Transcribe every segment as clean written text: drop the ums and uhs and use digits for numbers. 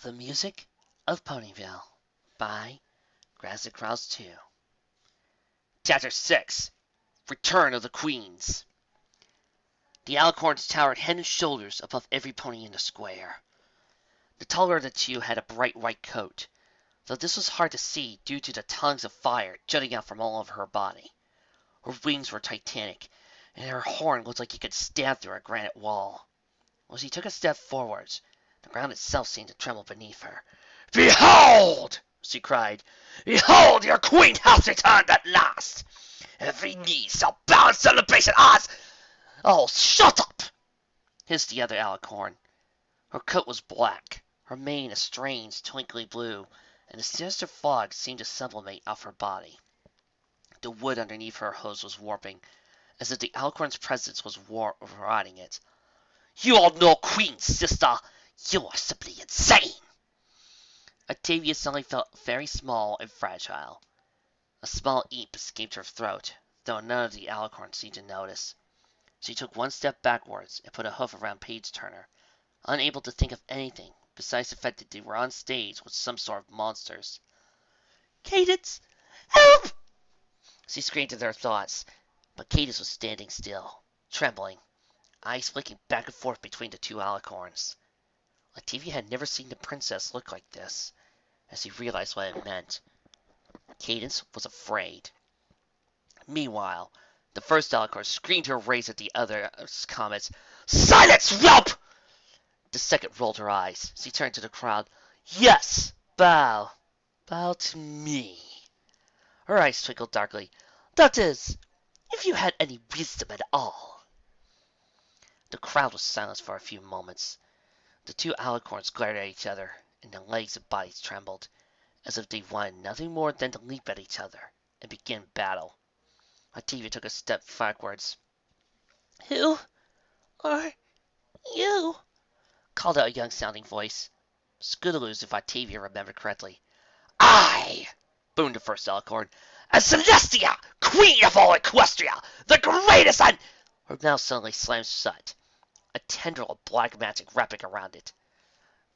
The Music of Ponyville by Grass Krause 2. Chapter 6 Return of the Queens. The alicorns towered head and shoulders above every pony in the square. The taller of the two had a bright white coat, though this was hard to see due to the tongues of fire jutting out from all over her body. Her wings were titanic, and her horn looked like it could stab through a granite wall. As she took a step forwards, the ground itself seemed to tremble beneath her. "Behold!" she cried. "Behold, your queen hath returned at last! Every knee shall bow in celebration as—" "Oh, shut up!" hissed the other alicorn. Her coat was black, her mane a strange, twinkly blue, and a sinister fog seemed to sublimate off her body. The wood underneath her hose was warping, as if the alicorn's presence was rotting it. "You are no queen, sister! You are simply insane!" Octavia suddenly felt very small and fragile. A small eep escaped her throat, though none of the alicorns seemed to notice. She took one step backwards and put a hoof around Page Turner, unable to think of anything besides the fact that they were on stage with some sort of monsters. "Cadance! Help!" she screamed in her thoughts, but Cadance was standing still, trembling, eyes flicking back and forth between the two alicorns. Octavia had never seen the princess look like this, as he realized what it meant. Cadance was afraid. Meanwhile, the first alicorn screamed her rage at the other's comments. "Silence, whelp!" The second rolled her eyes. She turned to the crowd. "Yes, bow. Bow to me." Her eyes twinkled darkly. "That is, if you had any wisdom at all." The crowd was silent for a few moments. The two alicorns glared at each other, and their legs and bodies trembled, as if they wanted nothing more than to leap at each other and begin battle. Octavia took a step backwards. "Who are you?" called out a young-sounding voice. Scootaloo's, if Octavia remembered correctly. "I," boomed the first alicorn, "am Celestia, queen of all Equestria, the greatest and—" Her mouth suddenly slammed shut, a tendril of black magic wrapping around it.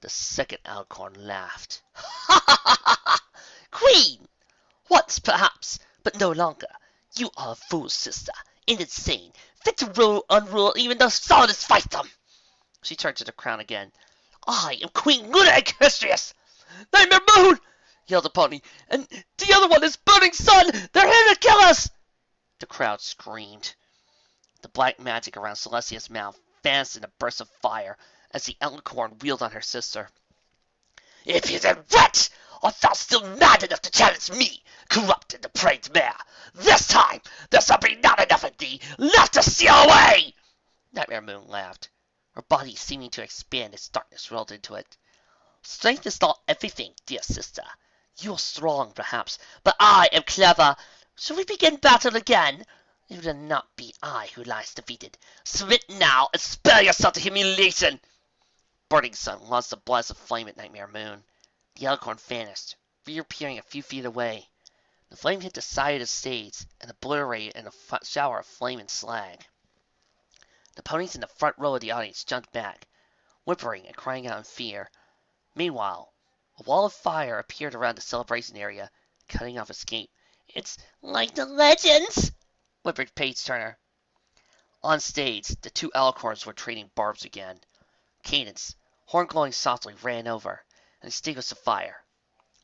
The second alicorn laughed. "Ha ha ha ha ha! Queen! Once, perhaps, but no longer. You are a fool, sister, and insane, fit to rule, unrule even the solidest fiefdom." She turned to the crowd again. "I am Queen Luna Equestrius!" "Nightmare Moon!" yelled the pony. "And the other one is Burning Sun! They're here to kill us!" The crowd screamed. The black magic around Celestia's mouth vanished in a burst of fire as the alicorn wheeled on her sister. "Impudent wretch! Art thou still mad enough to challenge me, corrupt and depraved mare? This time there shall be not enough of thee left to steal away!" Nightmare Moon laughed, her body seeming to expand as darkness rolled into it. "Strength is not everything, dear sister. You are strong, perhaps, but I am clever. Shall we begin battle again? It will not be I who lies defeated. Submit now, and spare yourself to humiliation." Burning Sun launched a blast of flame at Nightmare Moon. The alicorn vanished, reappearing a few feet away. The flame hit the side of the stage and obliterated in a shower of flame and slag. The ponies in the front row of the audience jumped back, whimpering and crying out in fear. Meanwhile, a wall of fire appeared around the celebration area, cutting off escape. "It's like the legends," whimpered Page Turner. On stage, the two alicorns were trading barbs again. Cadance, horn glowing softly, ran over and extinguished the fire.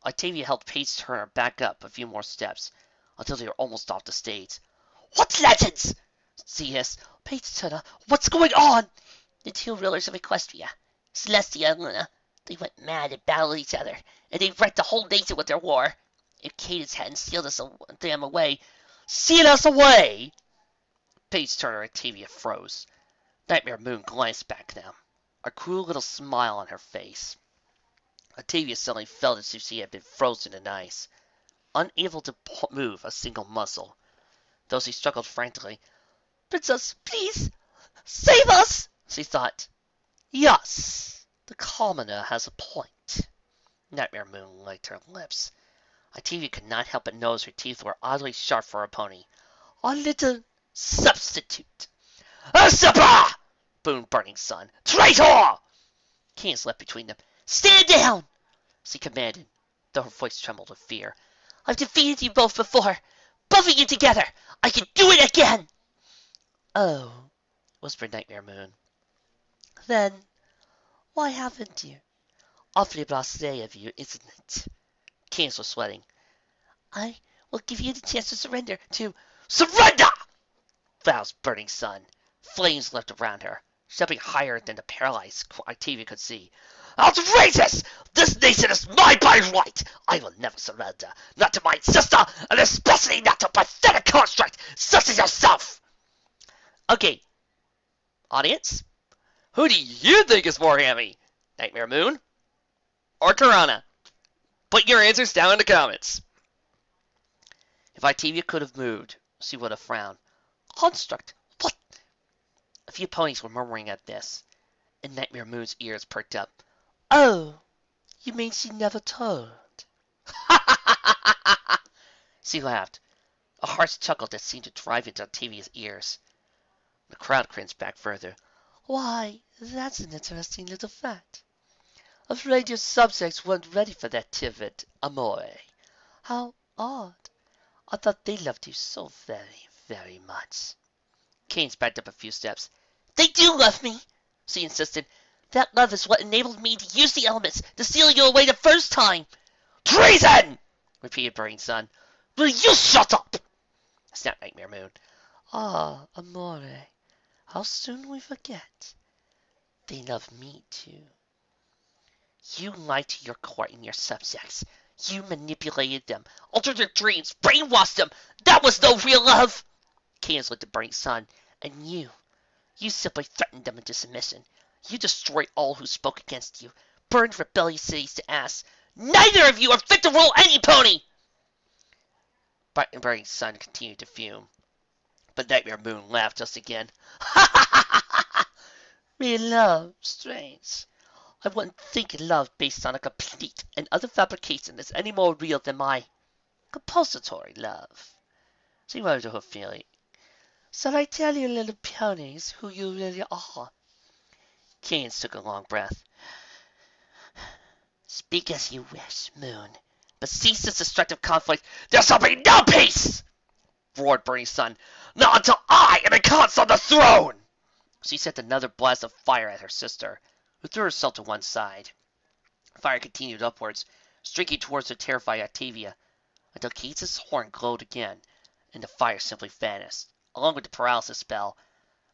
Octavia helped Page Turner back up a few more steps until they were almost off the stage. "What legends?" she hissed. "Page Turner, what's going on?" "The two rulers of Equestria, Celestia and Luna, they went mad and battled each other, and they wrecked the whole nation with their war. If Cadance hadn't sealed them away—" "Seal us away!" Page Turner and Octavia froze. Nightmare Moon glanced back at them, a cruel little smile on her face. Octavia suddenly felt as if she had been frozen in ice, unable to move a single muscle, though she struggled frantically. "Princess, please, save us!" she thought. "Yes, the commoner has a point." Nightmare Moon licked her lips. Octavia could not help but notice her teeth were oddly sharp for a pony. "A little substitute." "Usurper!" boomed Burning Sun. "Traitor!" Cadance leapt between them. Stand down! She commanded, though her voice trembled with fear. I've defeated you both before. Both of you together. I can do it again! Oh, whispered Nightmare Moon. Then, why haven't you? Awfully blasé of you, isn't it? Cadance was sweating. I will give you the chance to surrender to... Surrender! Val's burning sun. Flames leapt around her, jumping higher than the paralyzed Octavia could see. Outrageous! This nation is mine by right! I will never surrender, not to my sister, and especially not to a pathetic construct such as yourself! Okay, audience, who do you think is more hammy? Nightmare Moon or Karana? Put your answers down in the comments. If Octavia could have moved, she would have frowned. Construct? What? A few ponies were murmuring at this, and Nightmare Moon's ears perked up. Oh, you mean she never told? She laughed, a harsh chuckle that seemed to drive into Octavia's ears. The crowd cringed back further. Why, that's an interesting little fact. Afraid your subjects weren't ready for that tidbit, amore. How odd. I thought they loved you so very, very much. Cadance backed up a few steps. They do love me, she insisted. That love is what enabled me to use the elements to steal you away the first time. Treason! Repeated Burning Sun. Will you shut up? Snapped Nightmare Moon. Ah, amore, how soon we forget. They love me too. You lied to your court and your subjects. You manipulated them, altered their dreams, brainwashed them. That was no real love. Cadance looked at Burning Sun. And you simply threatened them into submission. You destroyed all who spoke against you, burned rebellious cities to ash. Neither of you are fit to rule any pony! Burning Sun continued to fume, but Nightmare Moon laughed just again. Ha ha ha ha ha! Real love, strange. I wouldn't think love based on a complete and utter fabrication is any more real than my compulsory love. She wondered her feeling. Shall I tell you, little ponies, who you really are? Cadance took a long breath. Speak as you wish, Moon, but cease this destructive conflict. There shall be no peace! Roared Burning Sun. Not until I am encompassed on the throne! She sent another blast of fire at her sister, who threw herself to one side. Fire continued upwards, streaking towards the terrified Octavia, until Cadance's horn glowed again, and the fire simply vanished. Along with the paralysis spell,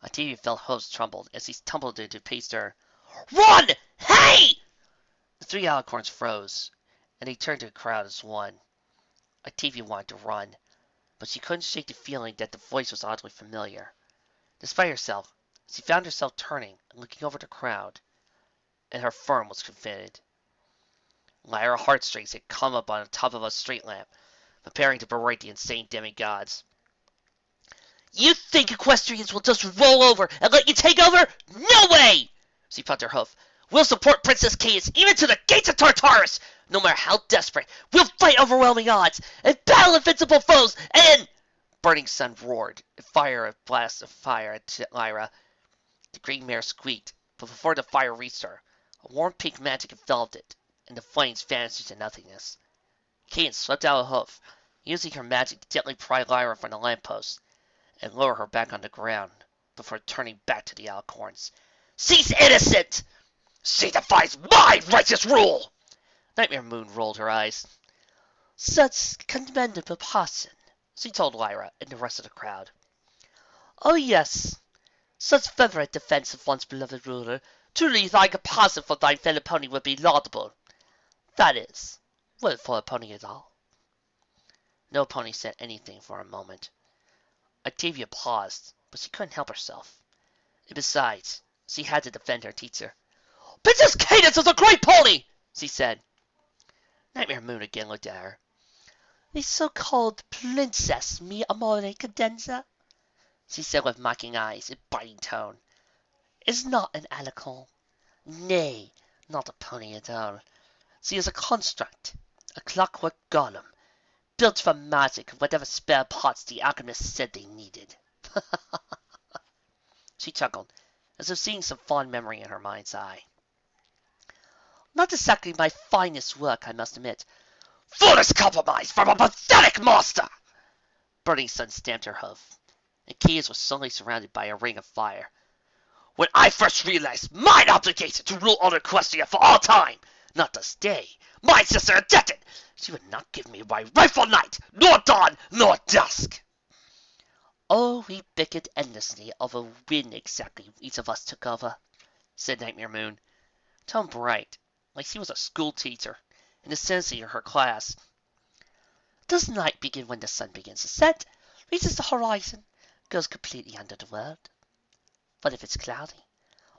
Octavia felt hooves trembled as he tumbled into paced her. Run! Hey! The three alicorns froze, and they turned to the crowd as one. Octavia wanted to run, but she couldn't shake the feeling that the voice was oddly familiar. Despite herself, she found herself turning and looking over the crowd, and her firm was convinced. Lyra Heartstrings had come up on the top of a street lamp, preparing to berate the insane demigods. You think equestrians will just roll over and let you take over? No way! She pumped her hoof. We'll support Princess Cadance even to the gates of Tartarus! No matter how desperate, we'll fight overwhelming odds and battle invincible foes and... Burning Sun roared and fired a blast of fire at Lyra. The green mare squeaked, but before the fire reached her, a warm pink magic enveloped it, and the flames vanished into nothingness. Cadance swept out a hoof, using her magic to gently pry Lyra from the lamppost, and lower her back on the ground, before turning back to the alicorns. She's innocent! She defies my righteous rule! Nightmare Moon rolled her eyes. Such commendable passion, she told Lyra and the rest of the crowd. Oh yes, such fervent defense of one's beloved ruler. Truly thy compassion for thy fellow pony would be laudable. That is, were it for a pony at all. No pony said anything for a moment. Octavia paused, but she couldn't help herself. And besides, she had to defend her teacher. Princess Cadance is a great pony, she said. Nightmare Moon again looked at her. The so-called princess, mi amore cadenza, she said with mocking eyes and biting tone, is not an alicorn. Nay, not a pony at all. She is a construct, a clockwork golem, built from magic of whatever spare parts the alchemists said they needed. She chuckled, as if seeing some fond memory in her mind's eye. Not exactly my finest work, I must admit. Foolish compromise from a pathetic master! Burning Sun stamped her hoof, and Cadance was suddenly surrounded by a ring of fire. When I first realized mine obligation to rule on Equestria for all time, not to stay, my sister objected. She would not give me my rightful night, nor dawn, nor dusk. Oh, we bickered endlessly over when exactly each of us took over, said Nightmare Moon, tone bright, like she was a school teacher, and the sensei of her class. Does night begin when the sun begins to set, reaches the horizon, goes completely under the world? But if it's cloudy,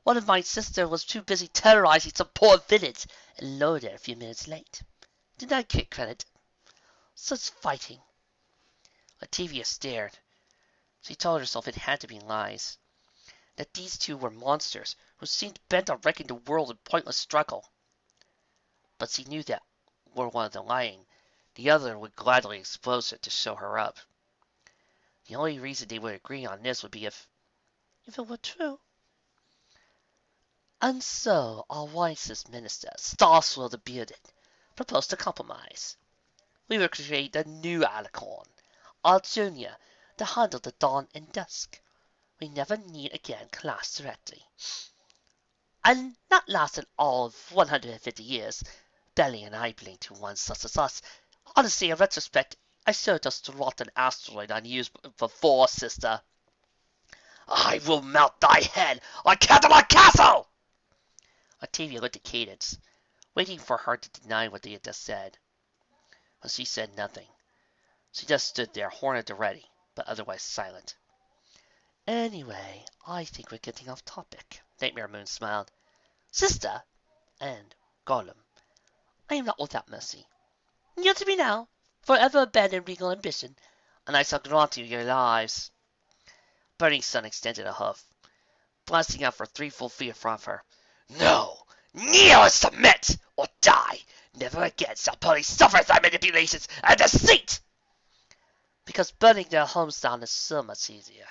one of my sisters was too busy terrorizing some poor village and lowered it a few minutes late. Did I get credit? Such fighting. Octavia stared. She told herself it had to be lies. That these two were monsters who seemed bent on wrecking the world in pointless struggle. But she knew that were one of them lying, the other would gladly expose it to show her up. The only reason they would agree on this would be if it were true. And so our wisest minister, Starswell the Bearded, proposed a compromise. We will create a new alicorn, our junior, to handle the dawn and dusk. We never need again clash directly. And not lasting all of 150 years, Belly and I belong to one such as us. Honestly, in retrospect, I served us to rot an asteroid unused before, sister. I will melt thy head on Canterlot Castle! Octavia looked at Cadance, waiting for her to deny what they had just said. But she said nothing. She just stood there, horn at the ready, but otherwise silent. Anyway, I think we're getting off topic. Nightmare Moon smiled. Sister, and Gollum, I am not without mercy. Yield to me now, forever abandon regal ambition, and I shall grant you your lives. Burning Sun extended a hoof, blasting out for 3 full feet in front of her. No! Kneel and submit, or die! Never again shall ponies suffer thy manipulations and deceit! Because burning their homes down is so much easier.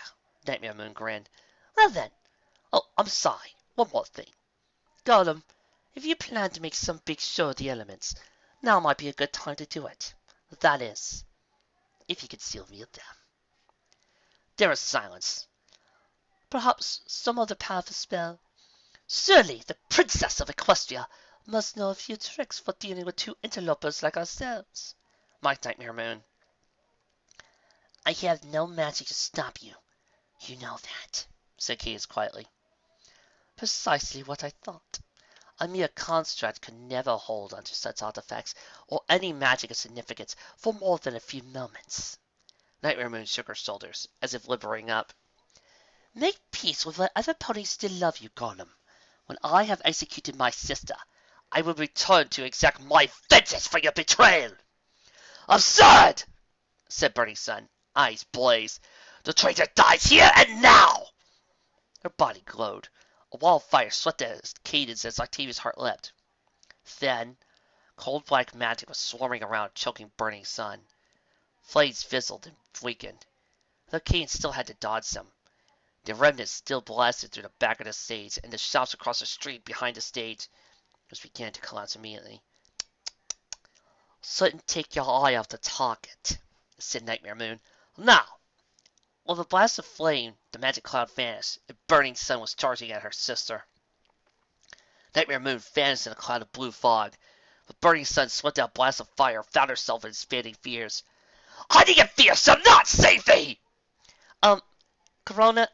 Nightmare Moon grinned. Well then. Oh, I'm sorry. One more thing. Gollum, if you plan to make some big show of the elements, now might be a good time to do it. That is, if you can still wield them. There was silence. Perhaps some other powerful spell. Surely the Princess of Equestria must know a few tricks for dealing with 2 interlopers like ourselves, mocked Nightmare Moon. I have no magic to stop you. You know that, said Cadance quietly. Precisely what I thought. A mere construct could never hold onto such artifacts or any magic of significance for more than a few moments. Nightmare Moon shook her shoulders, as if liberating up. Make peace with whatever ponies still love you, Gollum. When I have executed my sister, I will return to exact my vengeance for your betrayal. Absurd! Said Burning Sun, eyes blaze. The traitor dies here and now! Her body glowed. A wall of fire swept at Cadance as Octavia's heart leapt. Then, cold black magic was swarming around, choking Burning Sun. Flames fizzled and weakened. Though Cadance still had to dodge them. The remnants still blasted through the back of the stage and the shops across the street behind the stage, which began to collapse immediately. Shouldn't take your eye off the target, said Nightmare Moon. Now! With a blast of flame, the magic cloud vanished, and Burning Sun was charging at her sister. Nightmare Moon vanished in a cloud of blue fog, but Burning Sun swept out blasts of fire, found herself in expanding fears. Hiding in fear shall not save thee! Corona,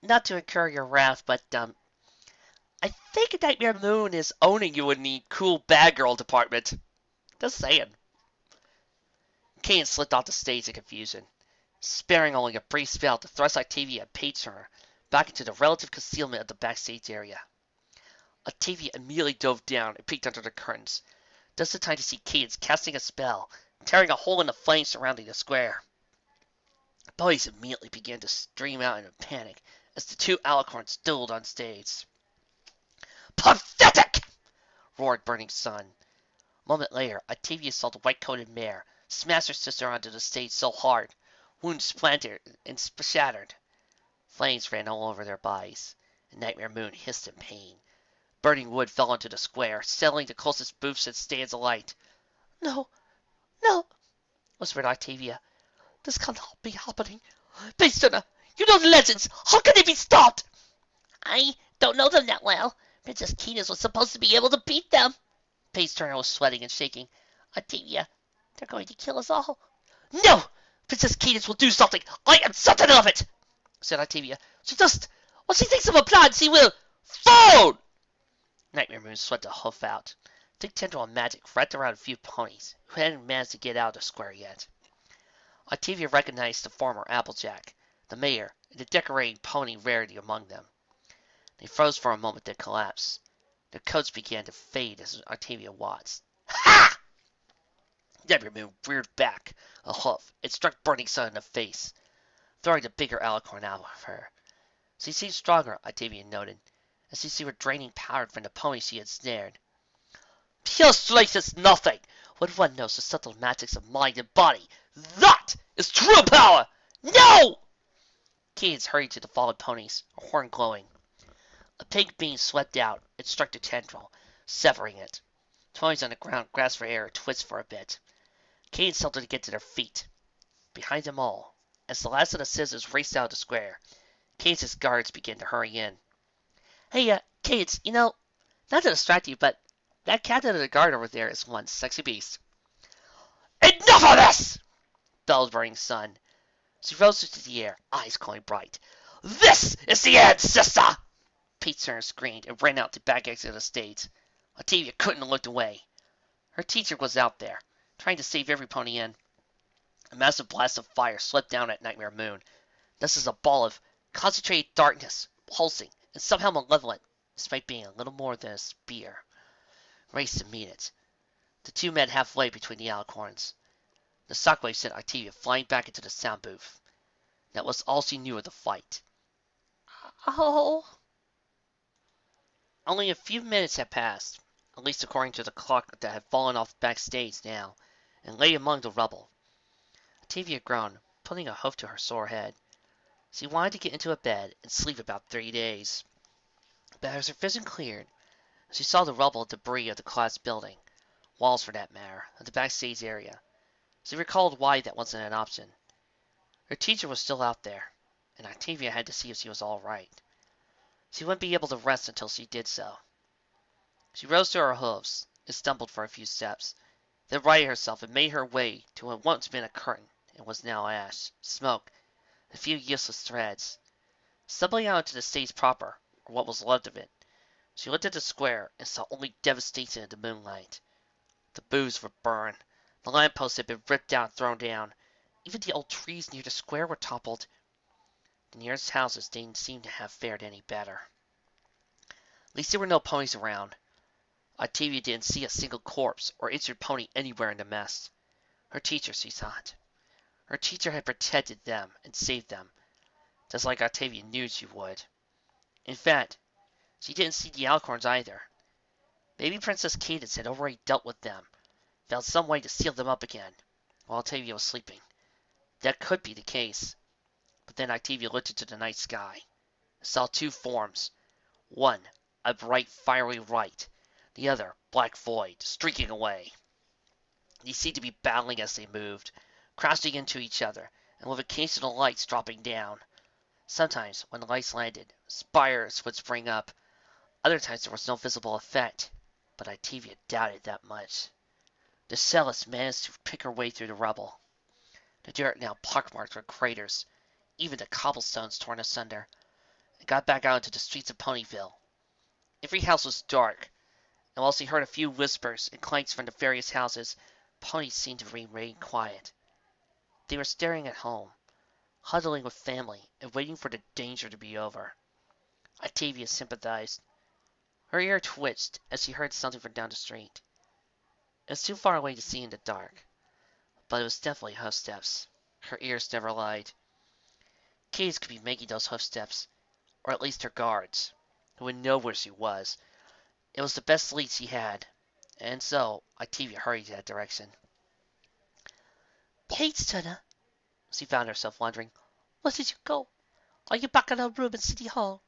not to incur your wrath, but, I think Nightmare Moon is owning you in the cool bad girl department. Just saying. Cadance slipped off the stage in confusion, sparing only a brief spell to thrust Octavia and Page Turner back into the relative concealment of the backstage area. Octavia immediately dove down and peeked under the curtains, just in time to see Cadance casting a spell, tearing a hole in the flames surrounding the square. Boys immediately began to stream out in a panic as the 2 alicorns dueled on stage. Pathetic! Roared Burning Sun. A moment later, Octavia saw the white-coated mare smash her sister onto the stage so hard, wounds splintered and shattered. Flames ran all over their bodies, and Nightmare Moon hissed in pain. Burning wood fell into the square, settling the closest booths and stands alight. No, no, whispered Octavia. This cannot be happening. Please, Turner, you know the legends. How can they be stopped? I don't know them that well. Princess Cadance was supposed to be able to beat them. Pace Turner was sweating and shaking. Octavia, they're going to kill us all. No! Princess Cadance will do something. I am certain of it, said Octavia. She just, when she thinks of a plan, she will phone! Nightmare Moon sweat a hoof out. Thick tendril of magic wrapped around a few ponies who hadn't managed to get out of the square yet. Octavia recognized the former Applejack, the mayor, and the decorating pony rarity among them. They froze for a moment, then collapsed. Their coats began to fade as Octavia watched. Ha! Nightmare Moon reared back a hoof and struck Burning Sun in the face, throwing the bigger alicorn out of her. She seemed stronger, Octavia noted, as if she were draining power from the pony she had snared. Pure strength is nothing when one knows the subtle magics of mind and body. That is true power! No! Cadance hurried to the fallen ponies, her horn glowing. A pink beam swept out and struck the tendril, severing it. The ponies on the ground grasped for air and twisted for a bit. Cadance helped her to get to their feet. Behind them all, as the last of the scissors raced out of the square, Cadance's guards began to hurry in. Hey, Cadance, you know, not to distract you, but that captain of the guard over there is one sexy beast. Enough of this! Bellowed Burning Sun. She rose into the air, eyes glowing bright. This is the end, sister! Pete Turner screamed and ran out the back exit of the stage. Octavia couldn't have looked away. Her teacher was out there, trying to save every pony in. A massive blast of fire swept down at Nightmare Moon. This is a ball of concentrated darkness, pulsing, and somehow malevolent, despite being a little more than a spear. Raced to meet it. The two met halfway between the alicorns. The shockwave sent Octavia flying back into the sound booth. That was all she knew of the fight. oh. Only a few minutes had passed, at least according to the clock that had fallen off backstage now, and lay among the rubble. Octavia groaned, putting a hoof to her sore head. She wanted to get into a bed and sleep about 3 days. But as her vision cleared, she saw the rubble and debris of the class building, walls for that matter, of the backstage area. She recalled why that wasn't an option. Her teacher was still out there, and Octavia had to see if she was all right. She wouldn't be able to rest until she did so. She rose to her hooves and stumbled for a few steps, then righted herself and made her way to what had once been a curtain and was now ash, smoke, a few useless threads. Stumbling out into the stage proper, or what was left of it, she looked at the square and saw only devastation in the moonlight. The booths were burned. The lampposts had been ripped out and thrown down. Even the old trees near the square were toppled. The nearest houses didn't seem to have fared any better. At least there were no ponies around. Octavia didn't see a single corpse or injured pony anywhere in the mess. Her teacher, she thought. Her teacher had protected them and saved them, just like Octavia knew she would. In fact, she didn't see the alicorns either. Maybe Princess Cadance had already dealt with them, found some way to seal them up again, while Octavia was sleeping. That could be the case. But then Octavia looked into the night sky and saw two forms. One, a bright fiery light. The other, black void, streaking away. These seemed to be battling as they moved, crashing into each other, and with occasional lights dropping down. Sometimes, when the lights landed, spires would spring up. Other times there was no visible effect, but Octavia doubted that much. The cellist managed to pick her way through the rubble. The dirt now pockmarked with craters, even the cobblestones torn asunder, and got back out into the streets of Ponyville. Every house was dark, and while she heard a few whispers and clanks from the various houses, ponies seemed to remain quiet. They were staring at home, huddling with family, and waiting for the danger to be over. Octavia sympathized. Her ear twitched as she heard something from down the street. It was too far away to see in the dark, but it was definitely hoofsteps. Her ears never lied. Cadance could be making those hoofsteps, or at least her guards, who would know where she was. It was the best lead she had, and so Octavia hurried in that direction. Cadance, Turner, She found herself wondering. where did you go? Are you back in our room in City Hall?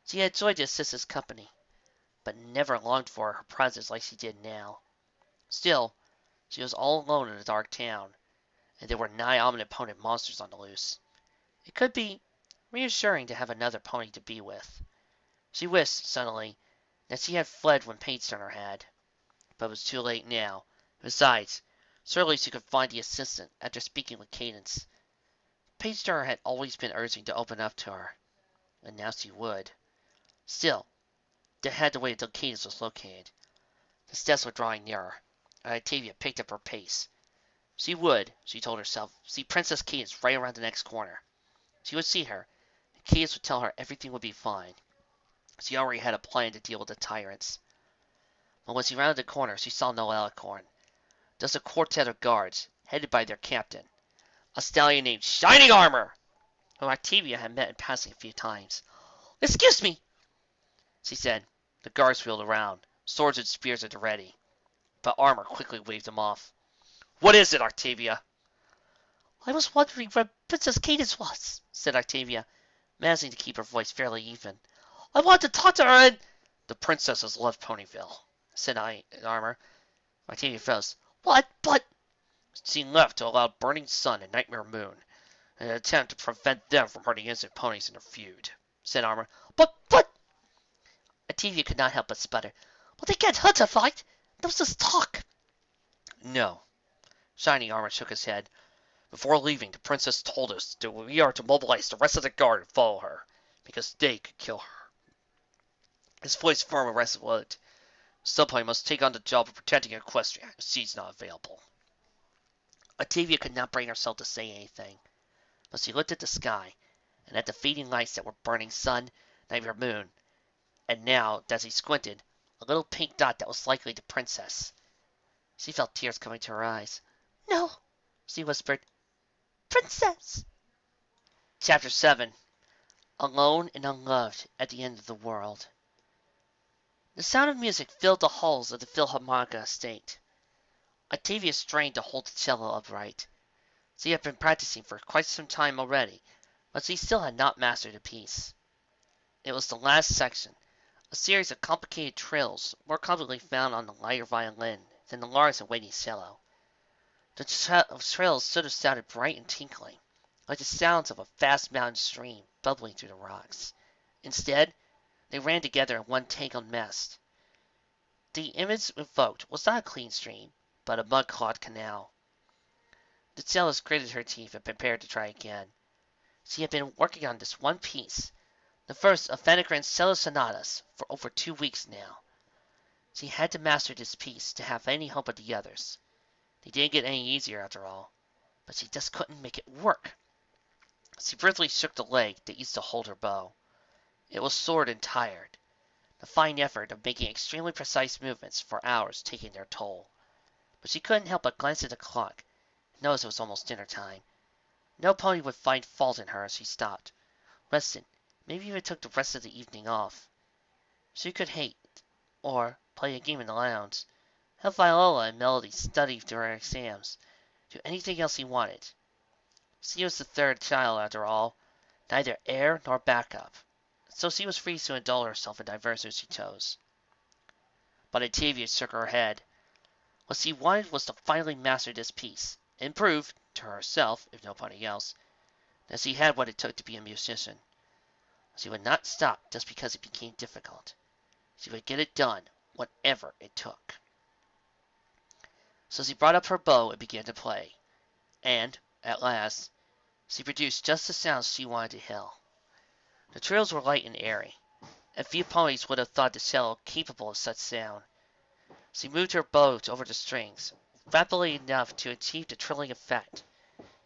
She had enjoyed the assistant's company. but never longed for her presence like she did now. Still, she was all alone in a dark town, and there were nigh omnipotent monsters on the loose. It could be reassuring to have another pony to be with. She wished, suddenly, that she had fled when Page Turner had, but it was too late now. Besides, surely she could find the assistant after speaking with Cadance. Page Turner had always been urging to open up to her, and now she would. Still, they had to wait until Cadance was located. The steps were drawing nearer, and Octavia picked up her pace. She would, she told herself, see Princess Cadance right around the next corner. She would see her, and Cadance would tell her everything would be fine. She already had a plan to deal with the tyrants. But when she rounded the corner, she saw no alicorn, just a quartet of guards, headed by their captain, a stallion named Shining Armor, whom Octavia had met in passing a few times. Excuse me, she said. The guards wheeled around, swords and spears at the ready, but Armor quickly waved them off. What is it, Octavia? I was wondering where Princess Cadance was, said Octavia, managing to keep her voice fairly even. I wanted to talk to her and... The princess has left Ponyville, said Armor. Octavia froze. What? But... She left to allow Burning Sun and Nightmare Moon in an attempt to prevent them from hurting innocent ponies in their feud, said Armor. But... Octavia could not help but sputter. But they can't hurt her, right? There was just talk. No. Shining Armor shook his head. Before leaving, the princess told us that we are to mobilize the rest of the guard and follow her, because they could kill her. His voice firm and resolute. Subplane must take on the job of protecting Equestria if she's not available. Octavia could not bring herself to say anything, but she looked at the sky, and at the fading lights that were Burning Sun, Nightmare Moon, and now, as he squinted, a little pink dot that was likely the princess. She felt tears coming to her eyes. No, she whispered. Princess! Chapter 7. Alone and unloved at the end of the world. The sound of music filled the halls of the Philharmonica estate. Octavia strained to hold the cello upright. She had been practicing for quite some time already, but she still had not mastered a piece. It was the last section, a series of complicated trills more commonly found on the Lyra violin than the Lars and waiting cello. The trills should have sounded bright and tinkling, like the sounds of a fast mountain stream bubbling through the rocks. Instead, they ran together in one tangled mess. The image evoked was not a clean stream, but a mud-clogged canal. The cellist gritted her teeth and prepared to try again. She had been working on this one piece, the first of Fenegrin's cello sonatas, for over 2 weeks now. She had to master this piece to have any hope of the others. They didn't get any easier after all, but she just couldn't make it work. She briskly shook the leg that used to hold her bow. It was sore and tired, the fine effort of making extremely precise movements for hours taking their toll. But she couldn't help but glance at the clock and notice it was almost dinner time. No pony would find fault in her as she stopped, rested, maybe even took the rest of the evening off. She could hate, or play a game in the lounge, help Viola and Melody study through her exams, do anything else he wanted. She was the third child, after all, neither heir nor backup, so she was free to indulge herself in diversions she chose. But Octavia shook her head. What she wanted was to finally master this piece, and prove, to herself, if nobody else, that she had what it took to be a musician. She would not stop just because it became difficult. She would get it done, whatever it took. So she brought up her bow and began to play, and, at last, she produced just the sounds she wanted to hear. The trills were light and airy, and few ponies would have thought the cello capable of such sound. She moved her bow over the strings, rapidly enough to achieve the trilling effect,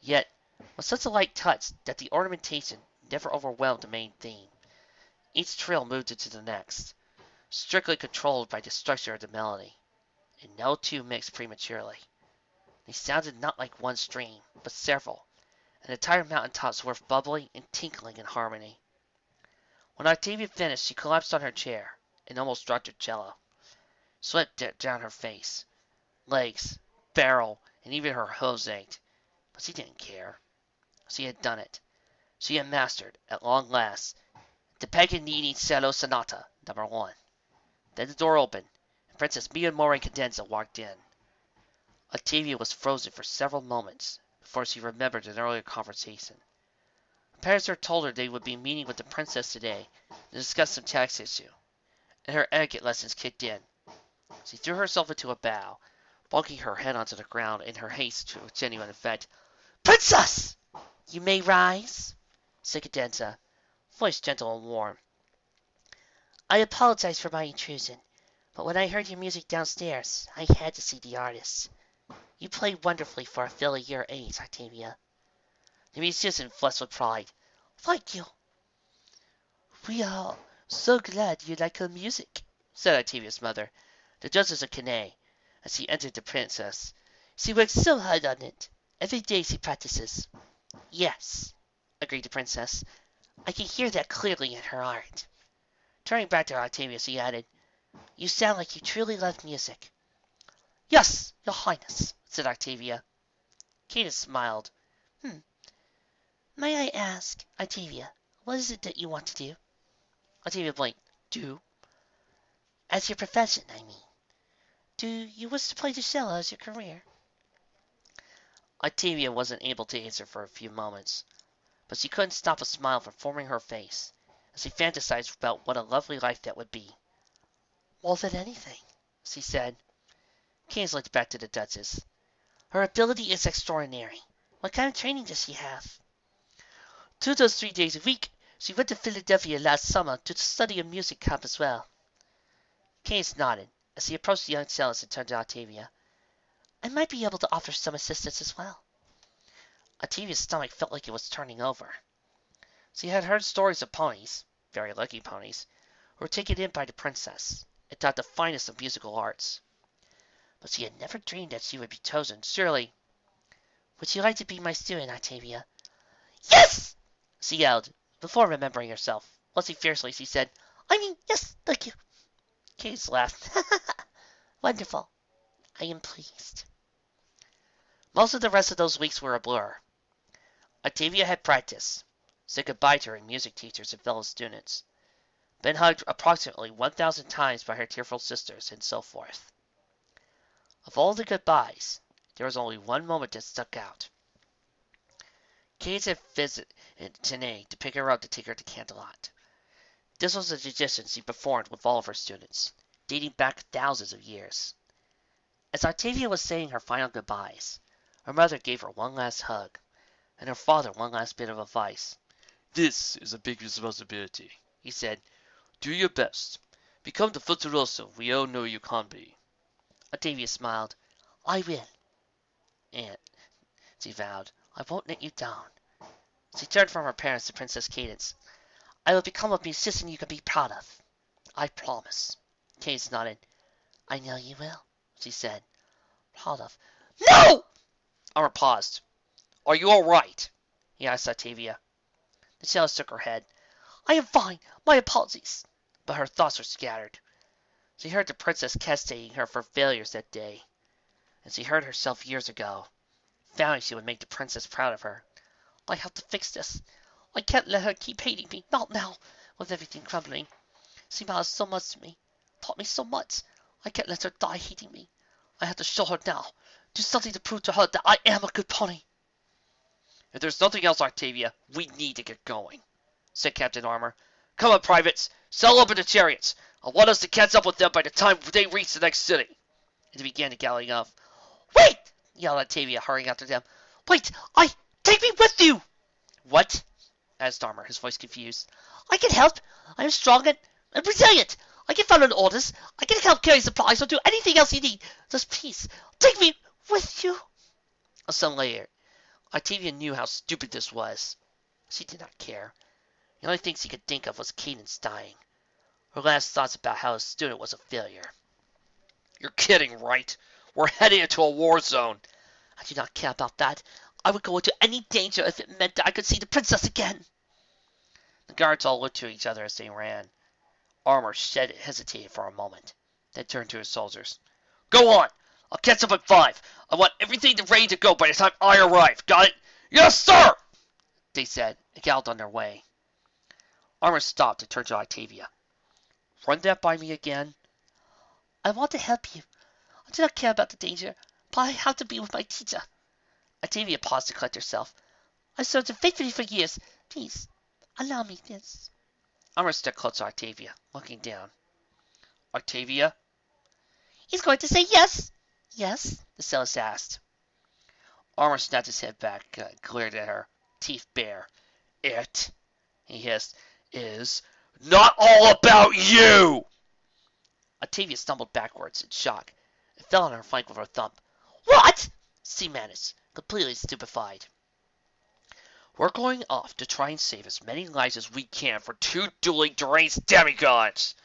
yet with such a light touch that the ornamentation never overwhelmed the main theme. Each trill moved into the next, strictly controlled by the structure of the melody, and no two mixed prematurely. They sounded not like one stream, but several, and the entire mountaintops were bubbling and tinkling in harmony. When Octavia finished, she collapsed on her chair and almost dropped her cello. Sweat dripped down her face. Legs, barrel, and even her hooves ached, but she didn't care. She had done it. She had mastered, at long last, the Paganini Cello Sonata No. 1. Then the door opened, and Princess Mia Cadenza walked in. Octavia was frozen for several moments before she remembered an earlier conversation. Her parents had told her they would be meeting with the princess today to discuss some tax issue, and her etiquette lessons kicked in. She threw herself into a bow, bonking her head onto the ground in her haste to genuine effect. "Princess!" "You may rise," said Cadenza, voice gentle and warm. "I apologize for my intrusion, but when I heard your music downstairs, I had to see the artist. You play wonderfully for a filly your age, Octavia." The musician flushed with pride. "Thank you." "We are so glad you like her music," said Octavia's mother, the Duchess of Cannae, as she entered the princess. "She works so hard on it. Every day she practices." "Yes," agreed the princess. "I can hear that clearly in her art." Turning back to Octavia, she added, "You sound like you truly love music." "Yes, your highness," said Octavia. Cadance smiled. "May I ask, Octavia, what is it that you want to do?" Octavia blinked. "Do?" "As your profession, I mean. Do you wish to play the cello as your career?" Octavia wasn't able to answer for a few moments, but she couldn't stop a smile from forming her face as she fantasized about what a lovely life that would be. "More than anything," she said. Cadance looked back to the Duchess. "Her ability is extraordinary. What kind of training does she have?" 2 to 3 days a week. She went to Philadelphia last summer to study a music camp as well." Cadance nodded as he approached the young cellist and turned to Octavia. "I might be able to offer some assistance as well." Octavia's stomach felt like it was turning over. She had heard stories of ponies, very lucky ponies, who were taken in by the princess and taught the finest of musical arts. But she had never dreamed that she would be chosen. Surely, "Would you like to be my student, Octavia?" Yes! she yelled, before remembering herself. Blushing fiercely, she said, I mean, yes, thank you." Cadance laughed. "Wonderful. I am pleased." Most of the rest of those weeks were a blur. Octavia had practiced, said goodbye to her music teachers and fellow students, been hugged approximately 1,000 times by her tearful sisters, and so forth. Of all the goodbyes, there was only one moment that stuck out. Cadance had visited Tanae to pick her up to take her to Canterlot. This was a tradition she performed with all of her students, dating back thousands of years. As Octavia was saying her final goodbyes, her mother gave her one last hug, and her father one last bit of advice. "This is a big responsibility," he said. "Do your best. Become the Fluttershy we all know you can be." Octavia smiled. "I will." "Aunt," she vowed, "I won't let you down." She turned from her parents to Princess Cadance. "I will become a musician you can be proud of. I promise." Cadance nodded. "I know you will," she said. "Proud of." "No!" Armor paused. "Are you all right?" he asked Octavia. The cellist shook her head. "I am fine. My apologies." But her thoughts were scattered. She heard the princess castigating her for failures that day, and she heard herself years ago, vowing she would make the princess proud of her. "I have to fix this. I can't let her keep hating me. Not now, with everything crumbling. She matters so much to me. Taught me so much. I can't let her die hating me. I have to show her now. Do something to prove to her that I am a good pony." "If there's nothing else, Octavia, we need to get going," said Captain Armor. "Come on, privates. Sail up in the chariots. I want us to catch up with them by the time they reach the next city." And he began to gallop off. "Wait!" yelled Octavia, hurrying after them. "Wait! Take me with you!" "What?" asked Armor, his voice confused. "I can help. I am strong and resilient. I can follow orders. I can help carry supplies or do anything else you need. Just please, take me with you." A second later, Octavia knew how stupid this was. She did not care. The only thing she could think of was Cadance dying. Her last thoughts about how his student was a failure. "You're kidding, right? We're heading into a war zone." "I do not care about that. I would go into any danger if it meant that I could see the princess again." The guards all looked to each other as they ran. Armor hesitated for a moment, then turned to his soldiers. "Go on! I'll catch up at 5. I want everything ready to go by the time I arrive. Got it?" "Yes, sir!" they said, and galloped on their way. Armor stopped and turned to Octavia. "Run that by me again." I want to help you. I do not care about the danger, but I have to be with my teacher. Octavia paused to collect herself. I served him faithfully for years. Please, allow me this. Armor stepped closer to Octavia, looking down. Octavia? He's going to say yes. Yes? The cellist asked. Armor snapped his head back, glared at her, teeth bare. It, he hissed, is not all about you! Octavia stumbled backwards in shock and fell on her flank with her thumb. What? She managed, completely stupefied. We're going off to try and save as many lives as we can for two dueling deranged demigods,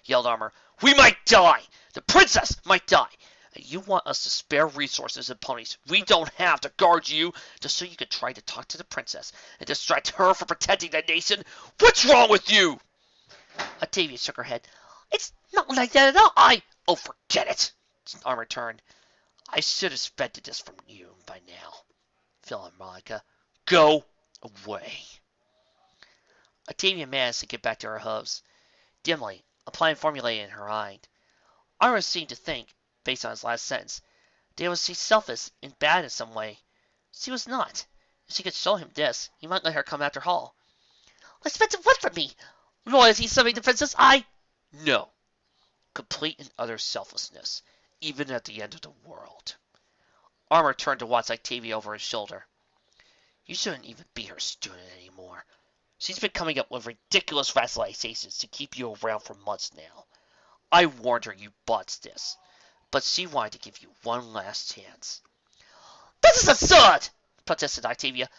yelled Armor. We might die! The princess might die! And you want us to spare resources and ponies we don't have to guard you just so you can try to talk to the princess and distract her from protecting the nation? What's wrong with you? Octavia shook her head. It's not like that at all. Oh, forget it! Armor turned. I should have expected this from you by now, Philharmonica. Go away. Octavia managed to get back to her hooves, dimly, a plan formulated in her mind. Armor seemed to think, based on his last sentence, that was she selfish and bad in some way. She was not. If she could show him this, he might let her come after all. Expect what from me? Loyalty serving the princess? No. Complete and utter selflessness, even at the end of the world. Armor turned to watch Octavia over his shoulder. You shouldn't even be her student anymore. She's been coming up with ridiculous rationalizations to keep you around for months now. I warned her you botched this, but she wanted to give you one last chance. This is absurd! Protested Octavia.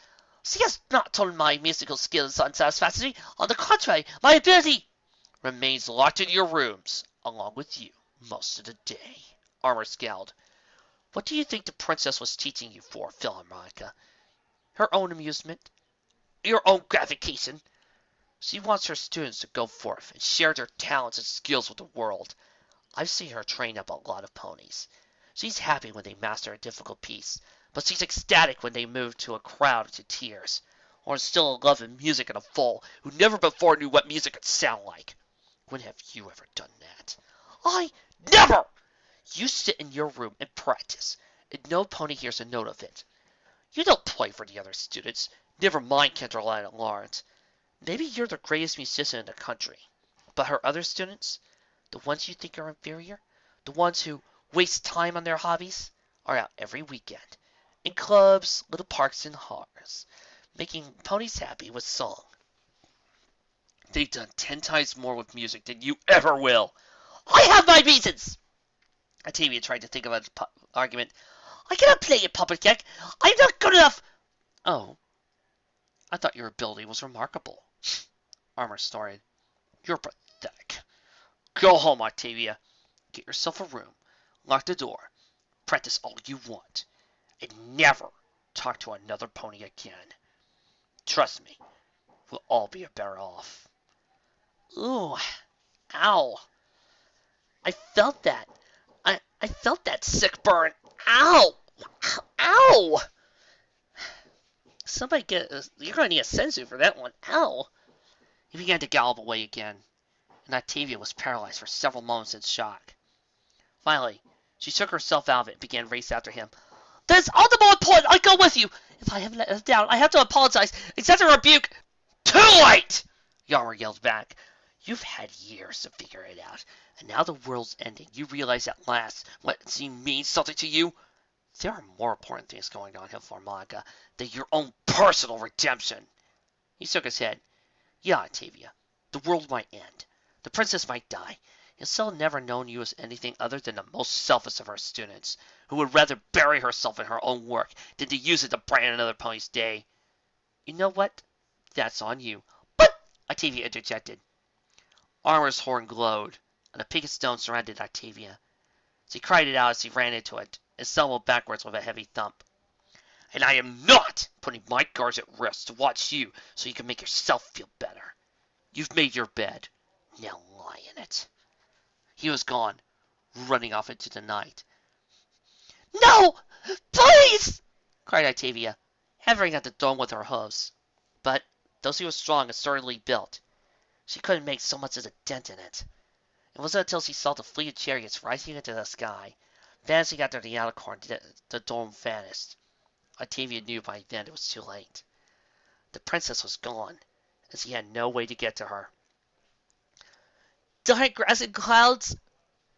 She has not told my musical skills unsatisfactory. On the contrary, my ability remains locked in your rooms, along with you, most of the day. Armor scowled. What do you think the princess was teaching you for, Philharmonica? Her own amusement? Your own gratification? She wants her students to go forth and share their talents and skills with the world. I've seen her train up a lot of ponies. She's happy when they master a difficult piece, but she's ecstatic when they move to a crowd to tears, or instill a love in music in a foal who never before knew what music could sound like. When have you ever done that? I never! You sit in your room and practice, and no pony hears a note of it. You don't play for the other students, never mind Canterlot and Lawrence. Maybe you're the greatest musician in the country, but her other students, the ones you think are inferior, the ones who waste time on their hobbies, are out every weekend, in clubs, little parks, and bars, making ponies happy with song. They've done 10 times more with music than you ever will. I have my reasons! Octavia tried to think of an argument. I cannot play in public yet. I'm not good enough. Oh, I thought your ability was remarkable. Armor snorted. You're pathetic. Go home, Octavia. Get yourself a room. Lock the door. Practice all you want. And never talk to another pony again. Trust me, we'll all be better off. Ooh. Ow. I felt that. I felt that sick burn. Ow! Ow! Somebody you're going to need a senzu for that one. Ow! He began to gallop away again, and Octavia was paralyzed for several moments in shock. Finally, she shook herself out of it and began to race after him. There's all the more important. I go with you. If I have let her down, I have to apologize. Accept a rebuke. Too late! Yarmer yelled back. You've had years to figure it out, and now the world's ending. You realize at last what it means something to you? There are more important things going on here for Monica than your own personal redemption. He shook his head. Yeah, Octavia, the world might end. The princess might die. And still never known you as anything other than the most selfish of her students, who would rather bury herself in her own work than to use it to brighten another pony's day. You know what? That's on you. But, Octavia interjected. Armor's horn glowed, and a picket stone surrounded Octavia. She cried it out as he ran into it, and stumbled backwards with a heavy thump. And I am not putting my guards at risk to watch you so you can make yourself feel better. You've made your bed. Now lie in it. He was gone, running off into the night. No! Please! Cried Octavia, hammering at the door with her hooves. But, though she was strong and sturdily built, she couldn't make so much as a dent in it. It wasn't until she saw the fleet of chariots rising into the sky, vanishing after the alicorn, that the dome vanished. Octavia knew by then it was too late. The princess was gone, and she had no way to get to her. Darn grass and clouds!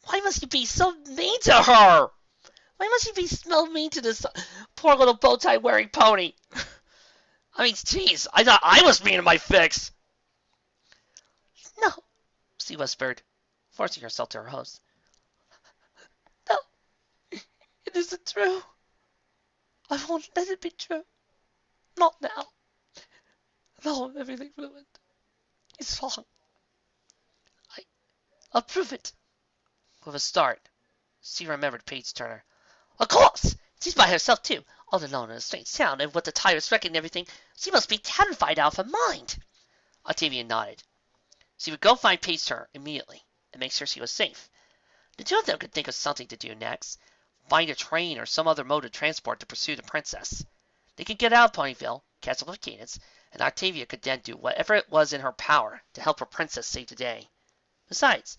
Why must you be so mean to her? Why must you be so mean to this poor little bow tie wearing pony? I mean, jeez, I thought I was being in my fix. No, she whispered, forcing herself to her host. No, it isn't true. I won't let it be true. Not now. No, everything ruined. It's wrong. I'll prove it. With a start, she remembered Paige Turner. Of course! She's by herself, too, all alone in a strange town, and with the tyrants wrecking everything, she must be terrified out of her mind. Octavia nodded. She would go find Paige Turner immediately and make sure she was safe. The two of them could think of something to do next. Find a train or some other mode of transport to pursue the princess. They could get out of Ponyville, catch up with Cadance, and Octavia could then do whatever it was in her power to help her princess save the day. Besides,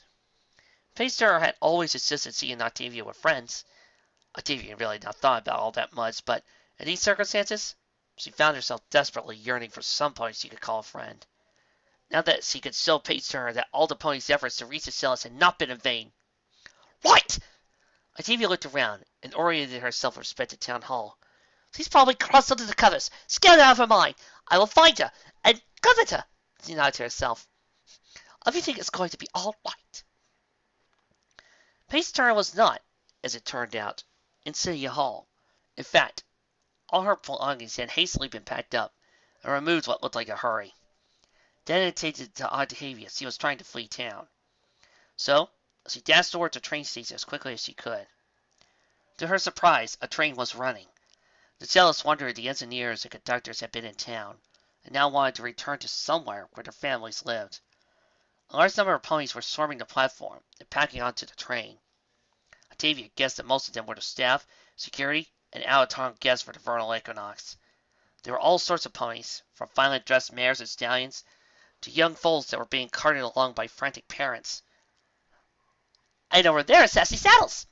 Paige Turner had always insisted she and Octavia were friends. Octavia really not thought about all that much, but in these circumstances, she found herself desperately yearning for somebody she could call a friend. Now that she could show Paige Turner that all the pony's efforts to reach the cells had not been in vain. Right! Octavia looked around and oriented herself with respect to Town Hall. She's probably crossed under the covers, scared out of her mind. I will find her and comfort her. She nodded to herself. Everything is going to be all right. Paige Turner was not, as it turned out, in City Hall. In fact, all her belongings had hastily been packed up and removed what looked like a hurry. Dedicated to Octavia, she was trying to flee town. So, she dashed towards the train station as quickly as she could. To her surprise, a train was running. The cellist wondered if the engineers and conductors had been in town, and now wanted to return to somewhere where their families lived. A large number of ponies were swarming the platform and packing onto the train. Octavia guessed that most of them were the staff, security, and out-of-town guests for the Vernal Equinox. There were all sorts of ponies, from finely dressed mares and stallions to young foals that were being carted along by frantic parents. And over there are sassy saddles.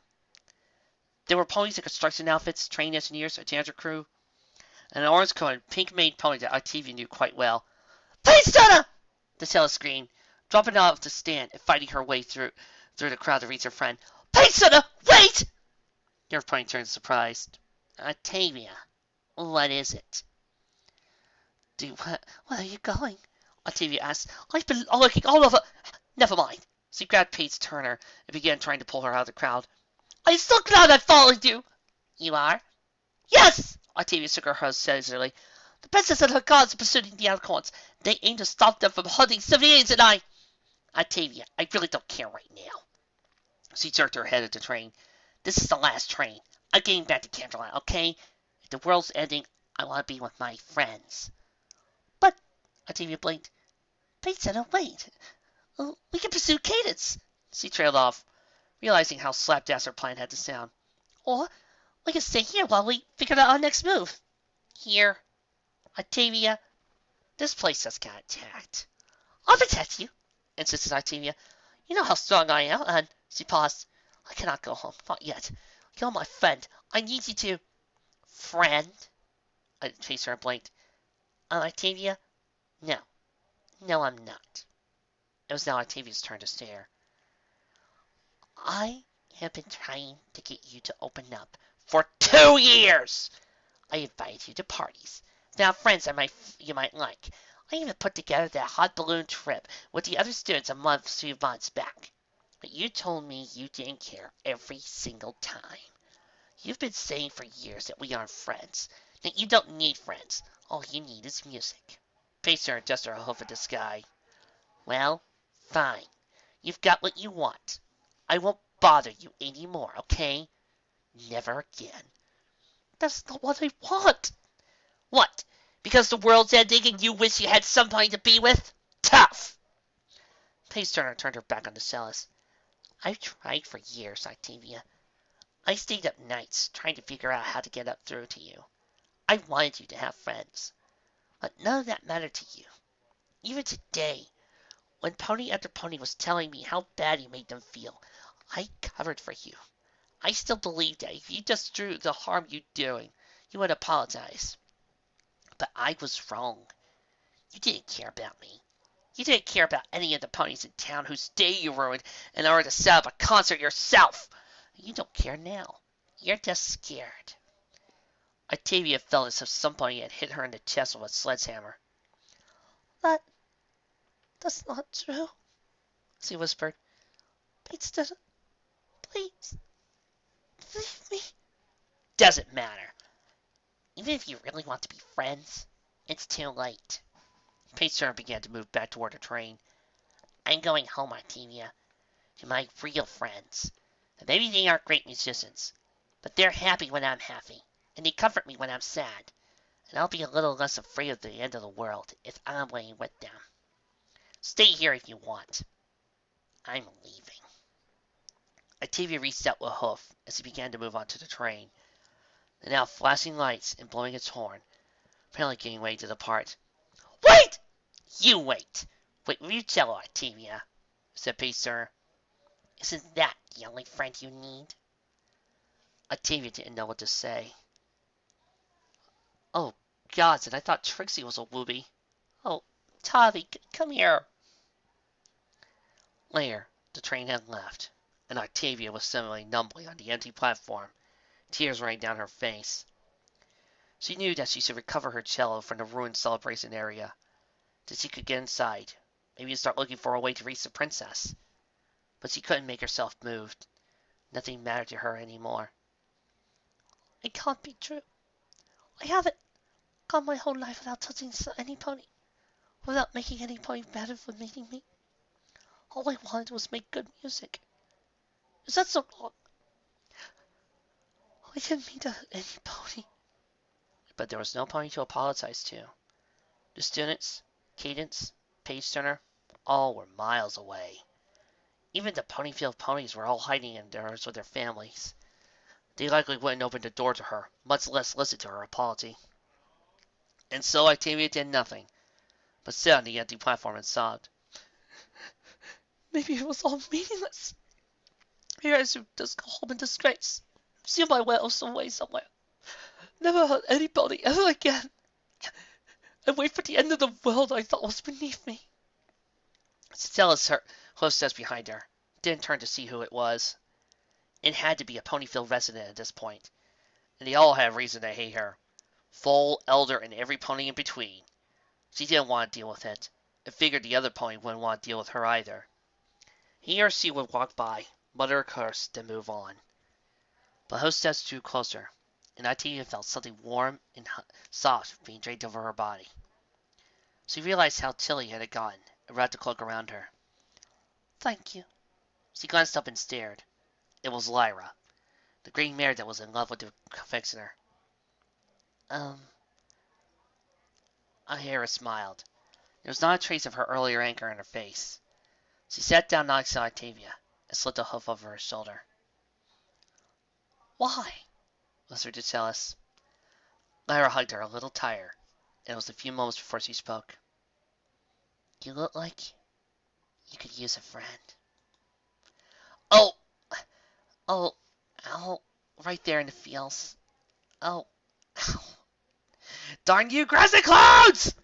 There were ponies in construction outfits, train engineers, a janitor crew, and an orange-coated, pink-maned pony that Octavia knew quite well. Paige Turner! The cellist screamed, dropping off the stand and fighting her way through the crowd to reach her friend. Paige Turner, wait! Your pony turned surprised. Octavia, what is it? Where are you going? Octavia asked. I've been looking all over. Never mind. She grabbed Paige Turner and began trying to pull her out of the crowd. I'm so glad I followed you. You are? Yes! Octavia shook her head sagely. The princess and her guards are pursuing the alicorns. They aim to stop them from hunting civilians and Octavia, I really don't care right now. She jerked her head at the train. This is the last train. I'm getting back to Canterlot, okay? If the world's ending, I want to be with my friends. But, Octavia blinked. Paige Turner, wait. We can pursue Cadance. She trailed off, realizing how slapdash her plan had to sound. Or we can stay here while we figure out our next move. Here? Octavia, this place just got attacked. I'll protect you, insisted Octavia. You know how strong I am, and she paused. I cannot go home, not yet. You're my friend. I need you to. Friend? Paige Turner blinked. Octavia? No. No, I'm not. It was now Octavia's turn to stare. I have been trying to get you to open up for 2 years. I invited you to parties. There are friends you might like. I even put together that hot balloon trip with the other students a few months back. But you told me you didn't care every single time. You've been saying for years that we aren't friends, that you don't need friends. All you need is music. Paige Turner adjusted her hoof at the sky. Well, fine. You've got what you want. I won't bother you anymore, okay? Never again. That's not what I want. What? Because the world's ending and you wish you had somebody to be with? Tough! Paige Turner turned her back on the cellist. I've tried for years, Octavia. I stayed up nights trying to figure out how to get up through to you. I wanted you to have friends. But none of that mattered to you. Even today, When pony after pony was telling me how bad you made them feel, I covered for you. I still believe that if you just drew the harm you're doing, you would apologize. But I was wrong. You didn't care about me. You didn't care about any of the ponies in town whose day you ruined in order to set up a concert yourself. You don't care now. You're just scared. Octavia felt as if somebody had hit her in the chest with a sledgehammer. That's not true, she whispered. Please, please, leave me. Doesn't matter. Even if you really want to be friends, it's too late. Paige began to move back toward the train. I'm going home, Octavia, to my real friends. Maybe they aren't great musicians, but they're happy when I'm happy, and they comfort me when I'm sad. And I'll be a little less afraid of the end of the world if I'm laying with them. Stay here if you want. I'm leaving. Octavia reached out with a hoof as he began to move onto the train, the now flashing lights and blowing its horn, apparently getting ready to depart. Wait! You wait! Wait will you tell Octavia, said Pacer. Isn't that the only friend you need? Octavia didn't know what to say. Oh, gods, and I thought Trixie was a wooby. Oh, Tavi, come here. Later, the train had left, and Octavia was similarly numbly on the empty platform, tears running down her face. She knew that she should recover her cello from the ruined celebration area, that she could get inside, maybe start looking for a way to reach the princess. But she couldn't make herself move. Nothing mattered to her anymore. It can't be true. I haven't gone my whole life without touching any pony, without making any pony better for meeting me. All I wanted was make good music. Is that so wrong? I didn't mean to hurt any pony. But there was no pony to apologize to. The students, Cadance, Page Turner, all were miles away. Even the Ponyville ponies were all hiding indoors with their families. They likely wouldn't open the door to her, much less listen to her apology. And so Octavia did nothing, but sat on the empty platform and sobbed. Maybe it was all meaningless. Maybe I should just go home in disgrace, seal my wells away somewhere, never hurt anybody ever again, and wait for the end of the world I thought was beneath me. Stella's hostess behind her didn't turn to see who it was. It had to be a Ponyville resident at this point, and they all had reason to hate her. Foal, elder, and every pony in between. She didn't want to deal with it, and figured the other pony wouldn't want to deal with her either. He or she would walk by, mutter a curse, then move on. But hostess drew closer, and Octavia felt something warm and soft being draped over her body. She realized how chilly it had gotten, and wrapped a cloak around her. Thank you. She glanced up and stared. It was Lyra, the green mare that was in love with the confectioner. O'Hara smiled. There was not a trace of her earlier anger in her face. She sat down next to Octavia and slipped a hoof over her shoulder. Why? Whispered the cellist. Lyra hugged her a little tighter, and it was a few moments before she spoke. You look like you could use a friend. Oh! Oh! Ow! Right there in the feels. Oh! Ow! Darn you, grassy clouds!